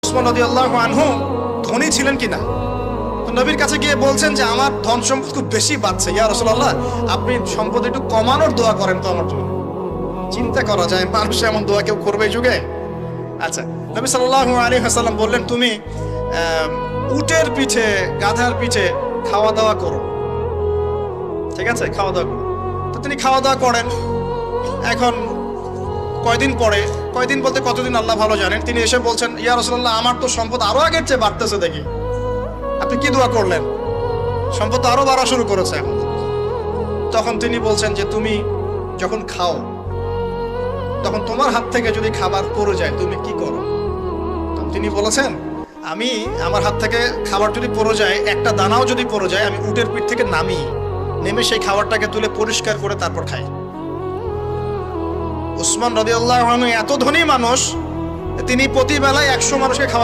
উসমান রাদিয়াল্লাহু আনহু ধনী ছিলেন কিনা? তো নবীর কাছে গিয়ে বলছেন যে আমার ধন সম্পদ খুব বেশি বাড়ছে, ইয়া রাসূলুল্লাহ আপনি সম্পদ একটু কমানোর দোয়া করেন তো আমার জন্য। চিন্তা করা যায় মানুষ এমন দোয়া কেউ করবে এই যুগে? আচ্ছা, নবী সাল্লাল্লাহু আলাইহি ওয়াসাল্লাম বললেন তুমি উটের পিঠে গাধার পিঠে খাওয়া দাওয়া করো, ঠিক আছে, খাওয়া দাওয়া করো। তো তিনি খাওয়া দাওয়া করেন। এখন কয়দিন বলতে কতদিন আল্লাহ ভালো জানেন, তিনি এসে বলছেন ইয়া রাসূলুল্লাহ আমার তো সম্পদ আরো আগের চেয়ে বাড়তেছে, দেখি আপনি কি দোয়া করলেন, সম্পদ আরো বাড়া শুরু করেছে এখন। তখন তিনি বলছেন যে তুমি যখন খাও তখন তোমার হাত থেকে যদি খাবার পড়ে যায় তুমি কি করো? তখন তিনি বলেছেন আমি আমার হাত থেকে খাবার যদি পড়ে যায়, একটা দানাও যদি পড়ে যায়, আমি উটের পিঠ থেকে নেমে সেই খাবারটাকে তুলে পরিষ্কার করে তারপর খাই। উসমান রাদিয়াল্লাহু আনহু এত ধনী মানুষ, তিনি প্রতি বেলায় 100 মানুষকে খাওয়া